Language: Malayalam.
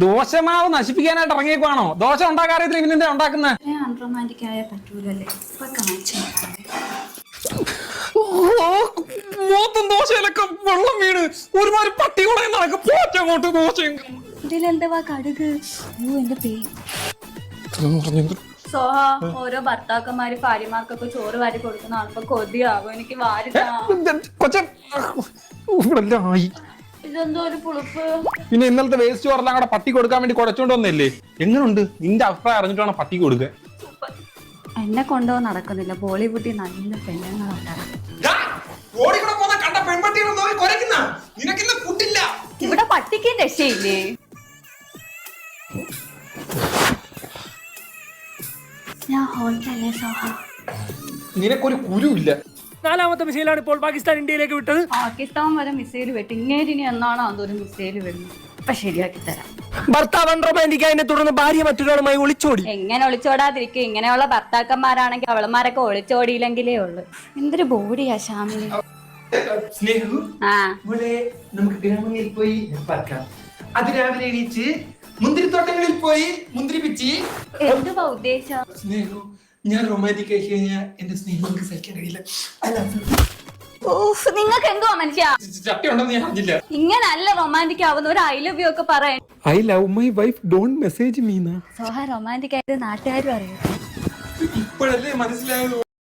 ദോശമാവ് നശിപ്പിക്കാനായിട്ട് ഇറങ്ങിയേക്കുവാണോ? ദോശ ഉണ്ടാക്കാറിയത്തിൽ ഇവനെന്താ ഉണ്ടാക്കുന്നത്? അൺറൊമാൻറ്റിക് ആയ പറ്റൂലല്ലേ, ഇപ്പൊ കാണിച്ചു. മൊത്തം ദോശയിലൊക്കെ വെള്ളം വീണ് ഒരുമാതിരി പട്ടികളെ നടക്കും. പോച്ചങ്ങോട്ട് ദോശ ഇതിലെന്താ കടുക്? എന്റെ പേര് സോഹ. ഓരോ ഭർത്താക്കന്മാര് ഭാര്യമാർക്കൊക്കെ ചോറ് വാരി കൊടുക്കുന്നതാണ് ഇപ്പൊ കൊതിയാകും എനിക്ക്. കൊച്ചൻ ഇതെന്തോ ഒരു പുളിപ്പ്. പിന്നെ ഇന്നലത്തെ വേസ്റ്റ് ചോറെല്ലാം കൂടെ പട്ടി കൊടുക്കാൻ വേണ്ടി കുടച്ചോണ്ട് വന്നല്ലേ? എങ്ങനെയുണ്ട്? നിന്റെ അഭിപ്രായം അറിഞ്ഞിട്ട് വേണം പട്ടിക്ക് കൊടുക്കാൻ. എന്നെ കൊണ്ടുപോകാൻ നടക്കുന്നില്ല. ബോളിവുഡിൽ നല്ല പെണ്ണുങ്ങളുണ്ടാകും. ഇവിടെ പട്ടിക്ക് രക്ഷയില്ലേ? ഞാൻ ഹോട്ടലല്ലേ സോഹ. നിനക്കൊരു കുരുവില്ല. 4ാമത്തെ മിസൈലാണ് ഇപ്പോൾ പാകിസ്ഥാൻ ഇന്ത്യയിലേക്ക് വിട്ടത്. പാകിസ്ഥാൻ വരെ മിസൈൽ വെട്ടി. ഇങ്ങേരിനി എന്നാണോ അതൊരു മിസൈൽ വരുന്നത്? ഇപ്പൊ ശരിയാക്കി തരാം. ഭർത്താവ് അൺറൊമാൻറ്റിക്കായതിനെ തുടർന്ന് ഭാര്യ മറ്റൊരാളുമായി ഒളിച്ചോടി. എങ്ങനെ ഒളിച്ചോടാതിരിക്കും? ഇങ്ങനെയുള്ള ഭർത്താക്കന്മാരാണെങ്കിൽ അവളമാരൊക്കെ ഒളിച്ചോടിയില്ലെങ്കിലേ ഉള്ളു. എന്തൊരു ബോഡിയാ ഷാമിന്. നമുക്ക് ഗ്രാമങ്ങളിൽ പോയി പാർക്കാം. അതിരാവിലെ എണീച്ച് മുന്തിരിത്തോട്ടങ്ങളിൽ പോയി മുന്തിരി പിച്ചി. എന്തുവാ ഉദ്ദേശം? സ്നേഹു, ഞാൻ റൊമാൻറ്റിക് ആയി കഴിഞ്ഞാൽ എന്റെ സ്നേഹം നമുക്ക് സഹിക്കാൻ കഴിയില്ല. നിങ്ങൾക്ക് എന്തുവാ മനുഷ്യ? ചട്ടി ഉണ്ടെന്ന് ഞാൻ അറിഞ്ഞില്ല. ഇങ്ങനല്ല റൊമാൻറ്റിക് ആവുന്ന. ഒരു ഐ ലവ് യു ഒക്കെ പറയാൻ. I love my wife, don't message me. Soha romantic ആയത് നാട്ടുകാരും അറിയാം. ഇപ്പോഴല്ലേ മനസ്സിലായത്.